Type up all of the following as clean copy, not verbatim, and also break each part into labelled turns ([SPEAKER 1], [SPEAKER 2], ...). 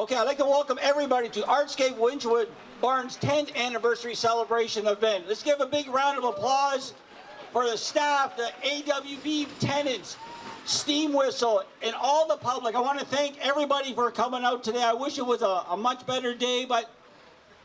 [SPEAKER 1] Okay, I'd like to welcome everybody to Artscape Wychwood Barnes 10th anniversary celebration event. Let's give a big round of applause for the staff, the AWB tenants, Steam Whistle, and all the public. I want to thank everybody for coming out today. I wish it was a much better day, but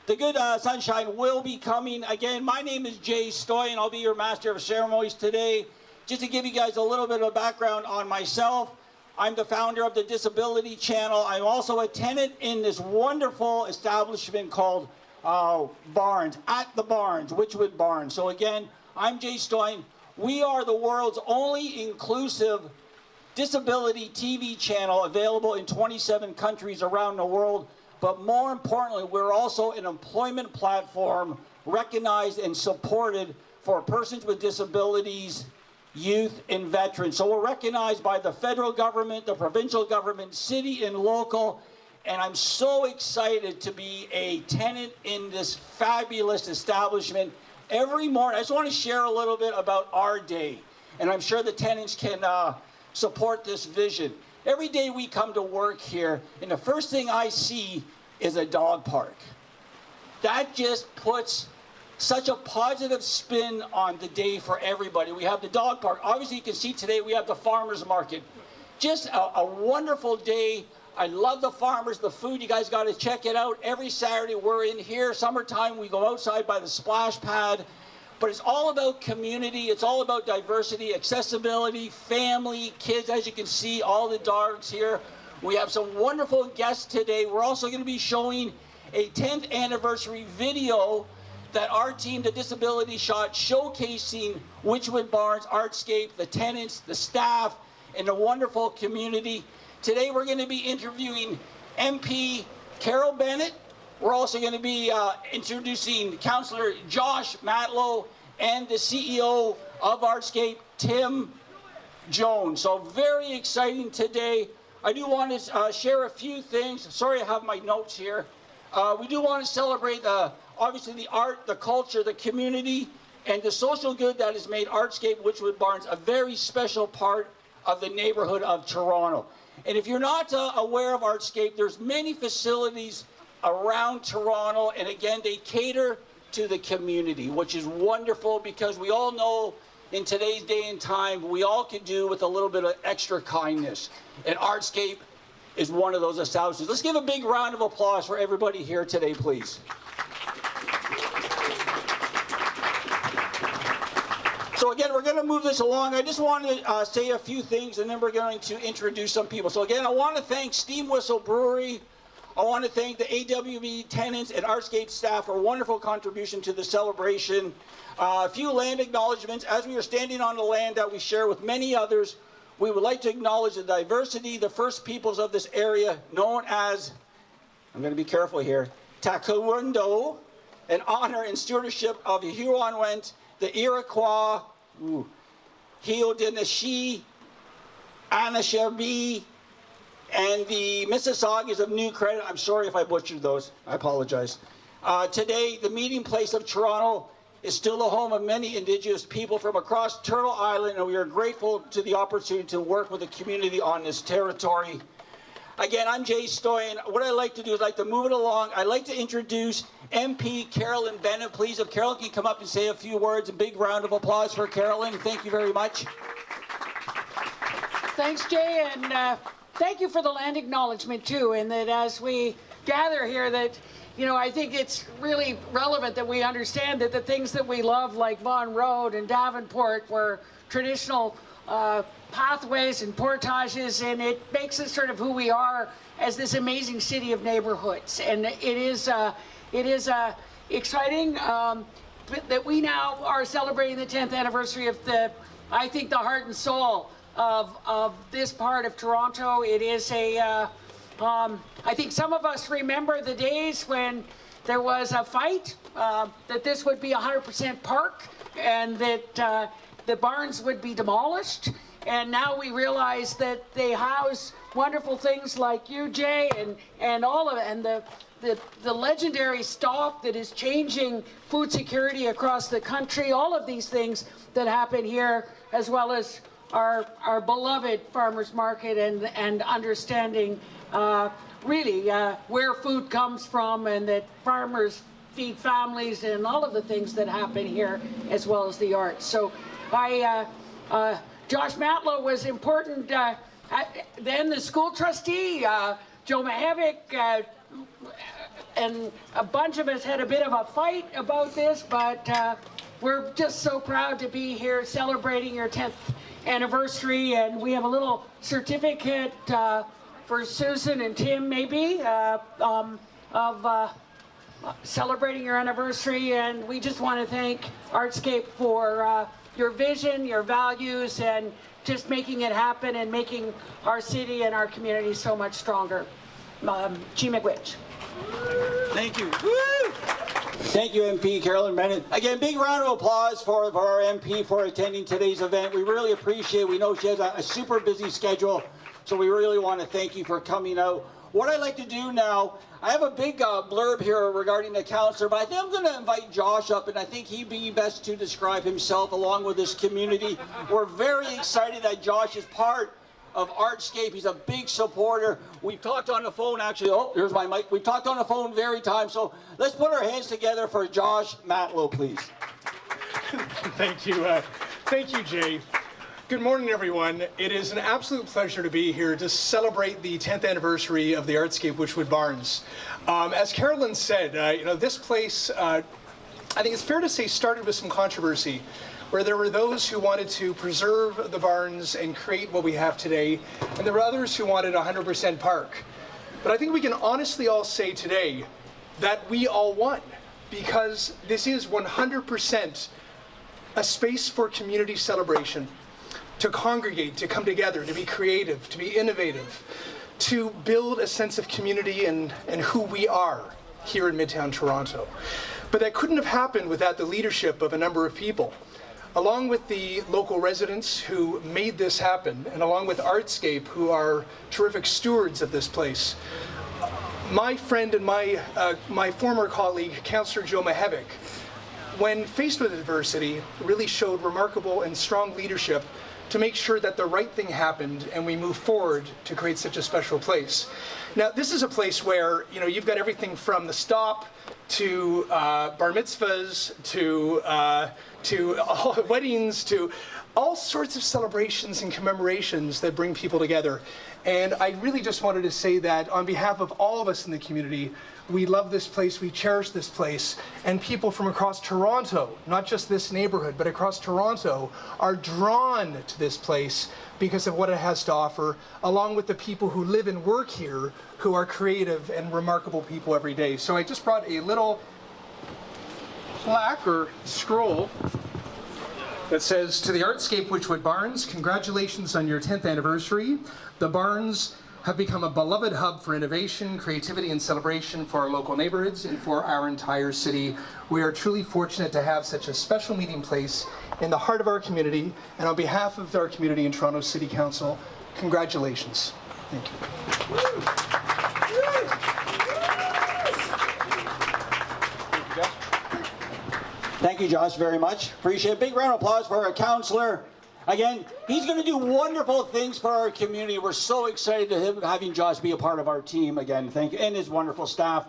[SPEAKER 1] the good sunshine will be coming. Again, my name is Jay Stoy, and I'll be your master of ceremonies today. Just to give you guys a little bit of background on myself, I'm the founder of the Disability Channel. I'm also a tenant in this wonderful establishment called Barnes, at the Barnes, Wychwood Barnes. So again, I'm Jay Stoy. We are the world's only inclusive disability TV channel available in 27 countries around the world. But more importantly, we're also an employment platform recognized and supported for persons with disabilities, youth, and veterans. So we're recognized by the federal government, the provincial government, city and local, and I'm so excited to be a tenant in this fabulous establishment. Every morning, I just want to share a little bit about our day, and I'm sure the tenants can support this vision. Every day we come to work here, and the first thing I see is a dog park. That just puts such a positive spin on the day for everybody. We have the dog park. Obviously, you can see today we have the farmers market. Just a wonderful day. I love the farmers, the food. You guys got to check it out. Every Saturday we're in here. Summertime, we go outside by the splash pad. But it's all about community. It's all about diversity, accessibility, family, kids. As you can see, all the dogs here. We have some wonderful guests today. We're also going to be showing a 10th anniversary video that our team, the Disability shot, showcasing Wychwood Barnes, Artscape, the tenants, the staff, and the wonderful community. Today we're going to be interviewing MP Carol Bennett. We're also going to be introducing Councillor Josh Matlow and the CEO of Artscape, Tim Jones. So very exciting today. I do want to share a few things. Sorry, I have my notes here. We do want to celebrate obviously the art, the culture, the community, and the social good that has made Artscape Wychwood Barnes a very special part of the neighborhood of Toronto. And if you're not aware of Artscape, there's many facilities around Toronto, and again, they cater to the community, which is wonderful because we all know in today's day and time, we all could do with a little bit of extra kindness. And Artscape is one of those establishments. Let's give a big round of applause for everybody here today, please. So again, we're going to move this along. I just want to say a few things, and then we're going to introduce some people. So again, I want to thank Steam Whistle Brewery. I want to thank the AWB tenants and Artscape staff for a wonderful contribution to the celebration. A few land acknowledgements. As we are standing on the land that we share with many others, we would like to acknowledge the diversity, the First Peoples of this area, known as, I'm going to be careful here, Taekwondo, and honor and stewardship of the Huron-Wendt, the Iroquois, Haudenosaunee, Anishinaabe, and the Mississaugas of New Credit. I'm sorry if I butchered those. I apologize. Today, the meeting place of Toronto is still the home of many Indigenous people from across Turtle Island, and we are grateful to the opportunity to work with the community on this territory. Again, I'm Jay Stoy, and what I'd like to do is like to move it along. I'd like to introduce MP Carolyn Bennett. Please, if Carolyn can come up and say a few words, a big round of applause for Carolyn. Thank you very much.
[SPEAKER 2] Thanks, Jay, and thank you for the land acknowledgement too, and that as we gather here that, you know, I think it's really relevant that we understand that the things that we love, like Vaughan Road and Davenport, were traditional pathways and portages, and it makes us sort of who we are as this amazing city of neighborhoods. And it is exciting that we now are celebrating the 10th anniversary of I think, the heart and soul of this part of Toronto. It is I think some of us remember the days when there was a fight that this would be 100% park and that the barns would be demolished. And now we realize that they house wonderful things like you, Jay, and all of it, and the legendary stop that is changing food security across the country, all of these things that happen here, as well as our beloved farmers market and understanding really where food comes from, and that farmers feed families and all of the things that happen here, as well as the arts. So Josh Matlow was important. Then the school trustee, Joe Mahevic, and a bunch of us had a bit of a fight about this, but we're just so proud to be here celebrating your 10th anniversary, and we have a little certificate for Susan and Tim, maybe, of celebrating your anniversary. And we just want to thank Artscape for your vision, your values, and just making it happen and making our city and our community so much stronger. G. McWitch.
[SPEAKER 1] Thank you. Woo! Thank you, MP Carolyn Bennett. Again, big round of applause for our MP for attending today's event. We really appreciate it. We know she has a super busy schedule, so we really want to thank you for coming out. What I'd like to do now, I have a big blurb here regarding the councillor, but I think I'm going to invite Josh up, and I think he'd be best to describe himself along with this community. We're very excited that Josh is part of Artscape. He's a big supporter. We've talked on the phone, actually. Oh, here's my mic. We've talked on the phone very time, so let's put our hands together for Josh Matlow, please.
[SPEAKER 3] Thank you. Thank you, Jay. Good morning, everyone. It is an absolute pleasure to be here to celebrate the 10th anniversary of the Artscape Wychwood Barns. As Carolyn said, this place, I think it's fair to say, started with some controversy, where there were those who wanted to preserve the barns and create what we have today, and there were others who wanted 100% park. But I think we can honestly all say today that we all won, because this is 100% a space for community celebration, to congregate, to come together, to be creative, to be innovative, to build a sense of community and who we are here in Midtown Toronto. But that couldn't have happened without the leadership of a number of people. Along with the local residents who made this happen, and along with Artscape, who are terrific stewards of this place, my friend and my former colleague, Councillor Joe Mahevic, when faced with adversity, really showed remarkable and strong leadership to make sure that the right thing happened and we move forward to create such a special place. Now, this is a place where, you've got everything from the stop to bar mitzvahs to all weddings to all sorts of celebrations and commemorations that bring people together. And I really just wanted to say that on behalf of all of us in the community, we love this place, we cherish this place, and people from across Toronto, not just this neighborhood, but across Toronto, are drawn to this place because of what it has to offer, along with the people who live and work here, who are creative and remarkable people every day. So I just brought a little plaque or scroll that says, "To the Artscape Wychwood Barns, congratulations on your 10th anniversary. The Barns have become a beloved hub for innovation, creativity, and celebration for our local neighborhoods and for our entire city. We are truly fortunate to have such a special meeting place in the heart of our community, and on behalf of our community in Toronto City Council, congratulations." Thank you.
[SPEAKER 1] Thank you, Josh, very much. Appreciate it. Big round of applause for our councillor. Again, he's going to do wonderful things for our community. We're so excited to having Josh be a part of our team again. Thank you, and his wonderful staff.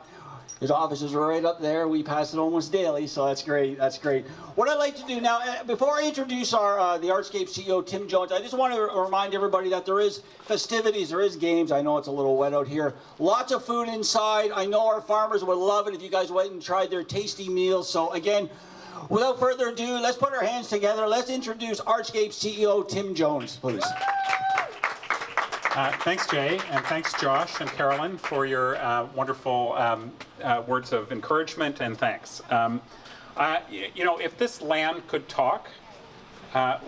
[SPEAKER 1] His office is right up there. We pass it almost daily, so that's great. That's great. What I'd like to do now, before I introduce our the Artscape CEO, Tim Jones, I just want to remind everybody that there is festivities, there is games. I know it's a little wet out here. Lots of food inside. I know our farmers would love it if you guys went and tried their tasty meals. So again, without further ado, let's put our hands together. Let's introduce Artscape CEO Tim Jones, please.
[SPEAKER 4] Thanks, Jay, and thanks, Josh and Carolyn, for your wonderful words of encouragement and thanks. If this land could talk,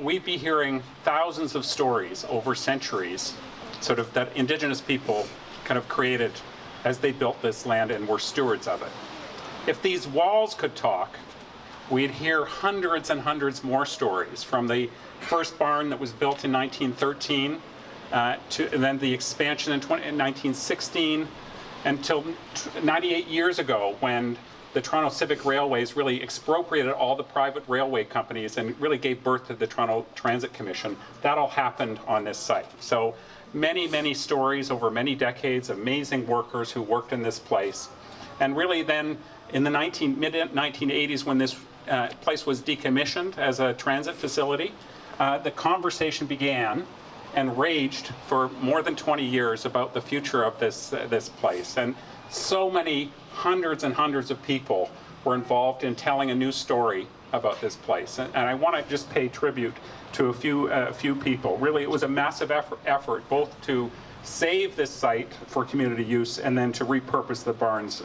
[SPEAKER 4] we'd be hearing thousands of stories over centuries, sort of that Indigenous people kind of created as they built this land and were stewards of it. If these walls could talk, we'd hear hundreds and hundreds more stories, from the first barn that was built in 1913 and then the expansion in 1916 until 98 years ago, when the Toronto Civic Railways really expropriated all the private railway companies and really gave birth to the Toronto Transit Commission. That all happened on this site. So many, many stories over many decades, amazing workers who worked in this place. And really then in the mid-1980s, when this place was decommissioned as a transit facility, the conversation began and raged for more than 20 years about the future of this place. And so many hundreds and hundreds of people were involved in telling a new story about this place. And I want to just pay tribute to a few people. Really, it was a massive effort both to save this site for community use and then to repurpose the barns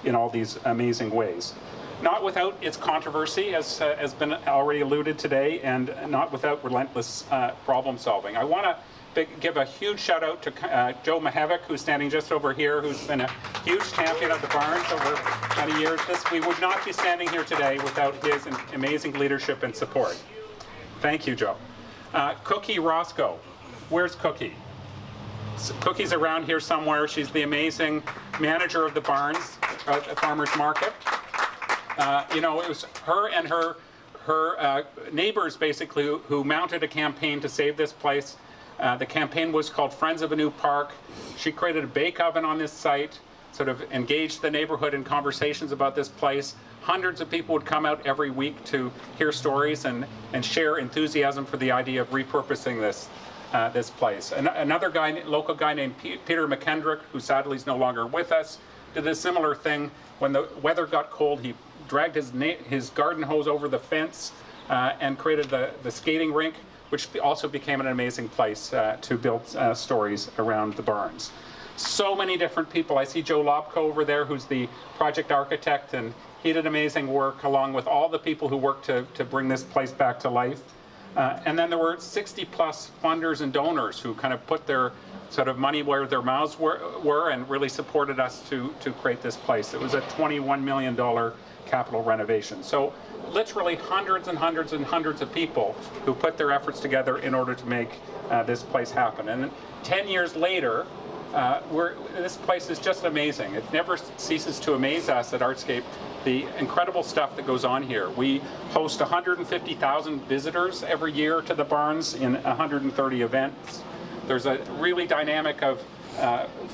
[SPEAKER 4] in all these amazing ways. Not without its controversy, as has been already alluded today, and not without relentless problem solving. I want to give a huge shout out to Joe Mahavik, who's standing just over here, who's been a huge champion of the barns over many years. We would not be standing here today without his amazing leadership and support. Thank you, Joe. Cookie Roscoe. Where's Cookie? Cookie's around here somewhere. She's the amazing manager of the barns at the Farmers Market. You know, it was her and her neighbors basically who mounted a campaign to save this place. The campaign was called Friends of a New Park. She created a bake oven on this site, sort of engaged the neighborhood in conversations about this place. Hundreds of people would come out every week to hear stories and share enthusiasm for the idea of repurposing this place. Another guy, local guy named Peter McKendrick, who sadly is no longer with us, did a similar thing. When the weather got cold, he dragged his garden hose over the fence and created the skating rink, which also became an amazing place to build stories around the barns. So many different people. I see Joe Lobko over there, who's the project architect, and he did amazing work along with all the people who worked to bring this place back to life. And then there were 60 plus funders and donors who kind of put their sort of money where their mouths were and really supported us to create this place. It was a $21 million capital renovation. So literally hundreds and hundreds and hundreds of people who put their efforts together in order to make this place happen. And 10 years later, this place is just amazing. It never ceases to amaze us at Artscape, the incredible stuff that goes on here. We host 150,000 visitors every year to the barns in 130 events. There's a really dynamic of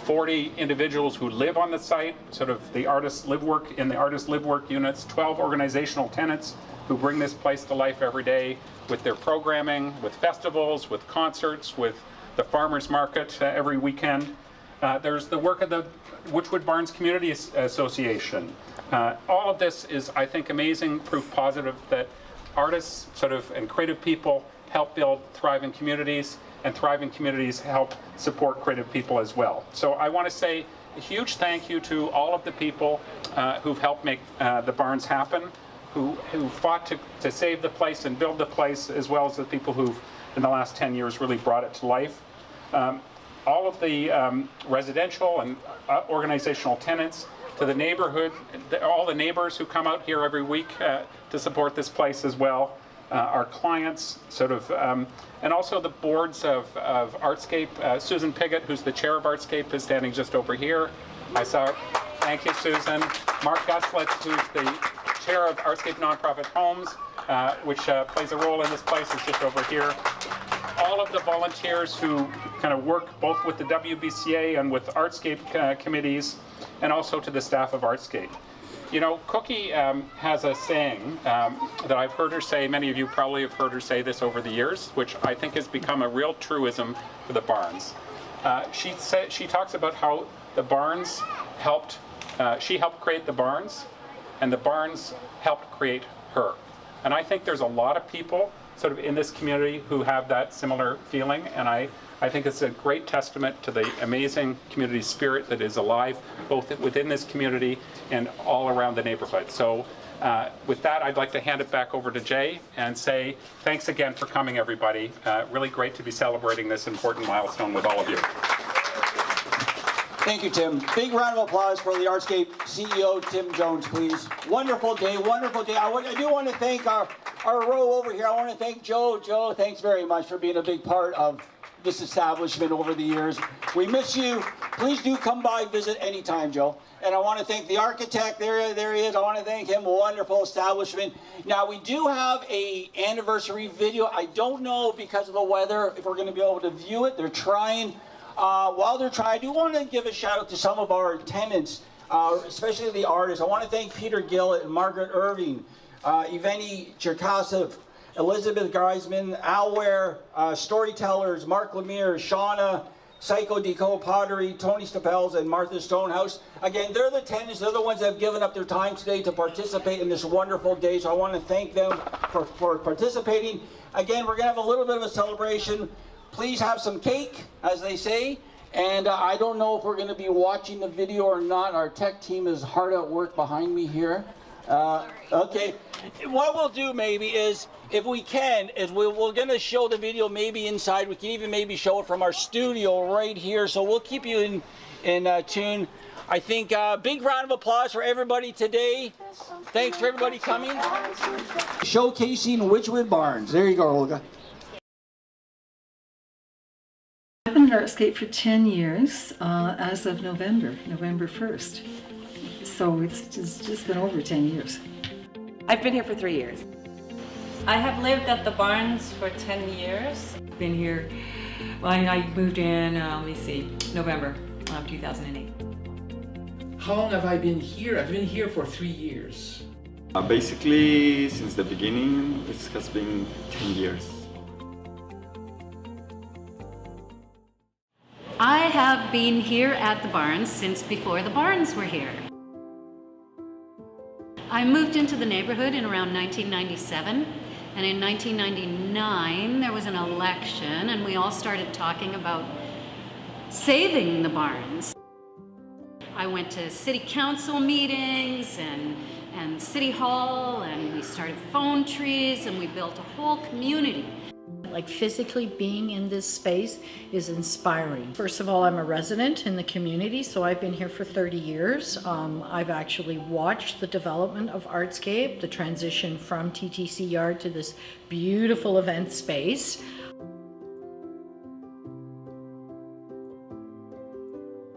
[SPEAKER 4] 40 individuals who live on the site, sort of the artist live work in the artist live work units, 12 organizational tenants who bring this place to life every day with their programming, with festivals, with concerts, with the farmers market every weekend. There's the work of the Wychwood Barns Community Association. All of this is, I think, amazing proof positive that artists and creative people help build thriving communities, and thriving communities help support creative people as well. So I want to say a huge thank you to all of the people who've helped make the barns happen, who fought to save the place and build the place, as well as the people who've, in the last 10 years, really brought it to life. All of the residential and organizational tenants, to the neighborhood, all the neighbors who come out here every week to support this place as well, our clients, and also the boards of Artscape. Susan Piggott, who's the chair of Artscape, is standing just over here. Thank you, Susan. Mark Guslett, who's the chair of Artscape Nonprofit Homes, which plays a role in this place, is just over here. All of the volunteers who kind of work both with the WBCA and with Artscape committees, and also to the staff of Artscape. You know, Cookie has a saying that I've heard her say, many of you probably have heard her say this over the years, which I think has become a real truism for the barns. She talks about how the barns she helped create the barns, and the barns helped create her. And I think there's a lot of people in this community who have that similar feeling, and I think it's a great testament to the amazing community spirit that is alive both within this community and all around the neighborhood. So with that, I'd like to hand it back over to Jay and say thanks again for coming, everybody. Really great to be celebrating this important milestone with all of you.
[SPEAKER 1] Thank you, Tim. Big round of applause for the Artscape CEO, Tim Jones, please. Wonderful day, wonderful day. I do want to thank our our row over here, I want to thank Joe. Joe, thanks very much for being a big part of this establishment over the years. We miss you. Please do come by, visit anytime, Joe. And I want to thank the architect. There he is. I want to thank him. Wonderful establishment. Now, we do have a anniversary video. I don't know, because of the weather, if we're going to be able to view it. They're trying. While they're trying, I do want to give a shout out to some of our tenants, especially the artists. I want to thank Peter Gillett and Margaret Irving, Evgeny Cherkasov, Elizabeth Greisman, Alware, Storytellers, Mark Lemire, Shauna, Psycho Deco Pottery, Tony Stapels, and Martha Stonehouse. Again, they're the tenants. They're the ones that have given up their time today to participate in this wonderful day. So I want to thank them for participating. Again, we're going to have a little bit of a celebration. Please have some cake, as they say. And I don't know if we're going to be watching the video or not. Our tech team is hard at work behind me here. Okay. What we'll do maybe is, if we can, is we're going to show the video maybe inside. We can even maybe show it from our studio right here. So we'll keep you in tune. I think big round of applause for everybody today. Thanks for everybody coming. Showcasing Wychwood Barns. There you go, Olga.
[SPEAKER 5] I've been at Artscape for 10 years as of November 1st. So it's just been over 10 years.
[SPEAKER 6] I've been here for 3 years. I have lived at the Barns for 10 years.
[SPEAKER 7] Been here, well, I moved in, November of 2008.
[SPEAKER 8] How long have I been here? I've been here for 3 years.
[SPEAKER 9] Basically, since the beginning, it has been 10 years.
[SPEAKER 10] I have been here at the Barns since before the Barns were here. I moved into the neighborhood in around 1997, and in 1999 there was an election and we all started talking about saving the Barns. I went to city council meetings and city hall, and we started phone trees, and we built a whole community.
[SPEAKER 11] Like, physically being in this space is inspiring. First of all, I'm a resident in the community, so I've been here for 30 years. I've actually watched the development of Artscape, the transition from TTC Yard to this beautiful event space.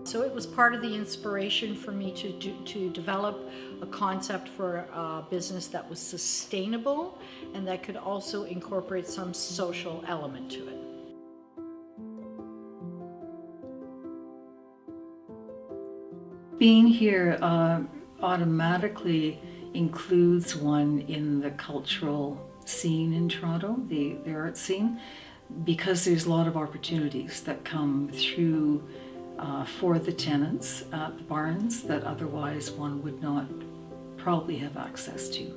[SPEAKER 11] So it was part of the inspiration for me to develop a concept for a business that was sustainable and that could also incorporate some social element to it.
[SPEAKER 5] Being here automatically includes one in the cultural scene in Toronto, the art scene, because there's a lot of opportunities that come through for the tenants at the Barns that otherwise one would not probably have access to.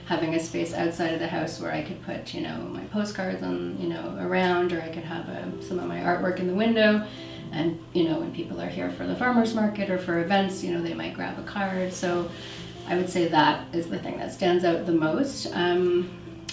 [SPEAKER 12] Having a space outside of the house where I could put, my postcards on, around, or I could have some of my artwork in the window. And, when people are here for the farmer's market or for events, they might grab a card. So I would say that is the thing that stands out the most.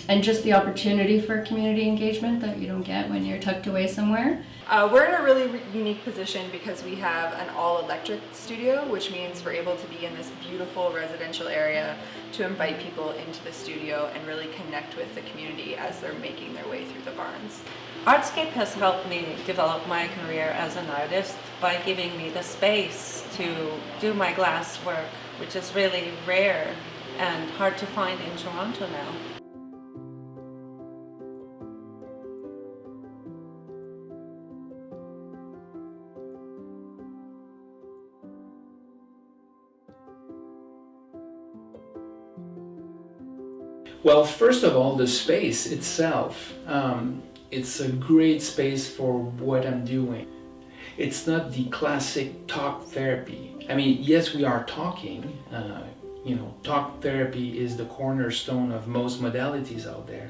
[SPEAKER 12] And just the opportunity for community engagement that you don't get when you're tucked away somewhere.
[SPEAKER 6] We're in a really unique position because we have an all-electric studio, which means we're able to be in this beautiful residential area to invite people into the studio and really connect with the community as they're making their way through the Barns.
[SPEAKER 7] Artscape has helped me develop my career as an artist by giving me the space to do my glass work, which is really rare and hard to find in Toronto now.
[SPEAKER 8] Well, first of all, the space itself. It's a great space for what I'm doing. It's not the classic talk therapy. I mean, yes, we are talking, talk therapy is the cornerstone of most modalities out there.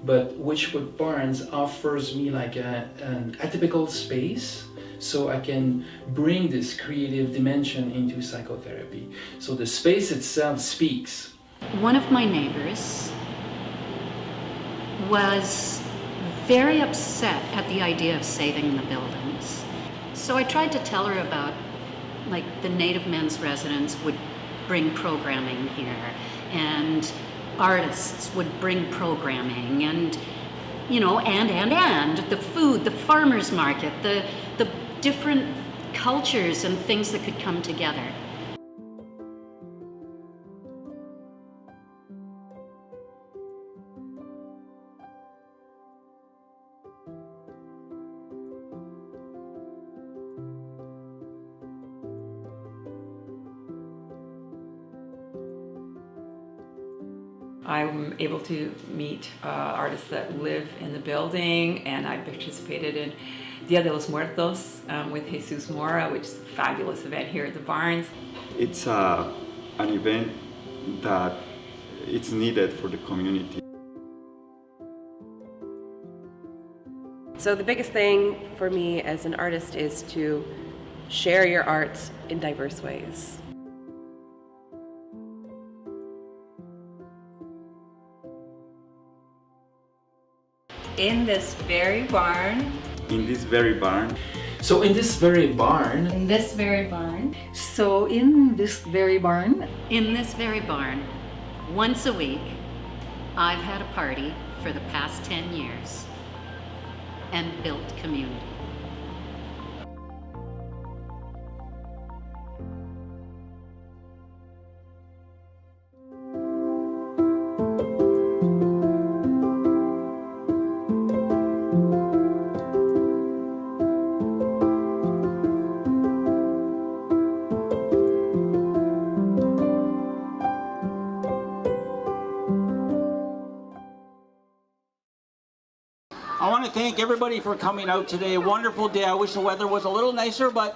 [SPEAKER 8] But Wychwood Barns offers me like an atypical space so I can bring this creative dimension into psychotherapy. So the space itself speaks.
[SPEAKER 10] One of my neighbors was very upset at the idea of saving the buildings. So I tried to tell her about, like, the Native Men's Residence would bring programming here, and artists would bring programming, and the food, the farmers market, the different cultures and things that could come together.
[SPEAKER 13] I'm able to meet artists that live in the building, and I participated in Dia de los Muertos with Jesus Mora, which is a fabulous event here at the Barns.
[SPEAKER 9] It's an event that it's needed for the community.
[SPEAKER 14] So the biggest thing for me as an artist is to share your art in diverse ways.
[SPEAKER 7] In this very barn.
[SPEAKER 9] In this very barn.
[SPEAKER 8] So in this very barn.
[SPEAKER 12] In this very barn.
[SPEAKER 5] So in this very barn.
[SPEAKER 10] In this very barn, once a week, I've had a party for the past 10 years and built community.
[SPEAKER 1] I want to thank everybody for coming out today. A wonderful day. I wish the weather was a little nicer, but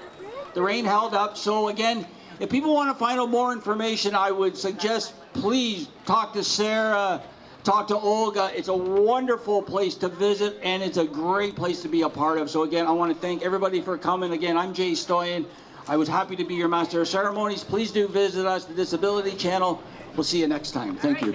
[SPEAKER 1] the rain held up. So again, if people want to find out more information, I would suggest please talk to Sarah, talk to Olga. It's a wonderful place to visit, and it's a great place to be a part of. So again, I want to thank everybody for coming. Again, I'm Jay Stoyan. I was happy to be your Master of Ceremonies. Please do visit us, the Disability Channel. We'll see you next time. Thank you.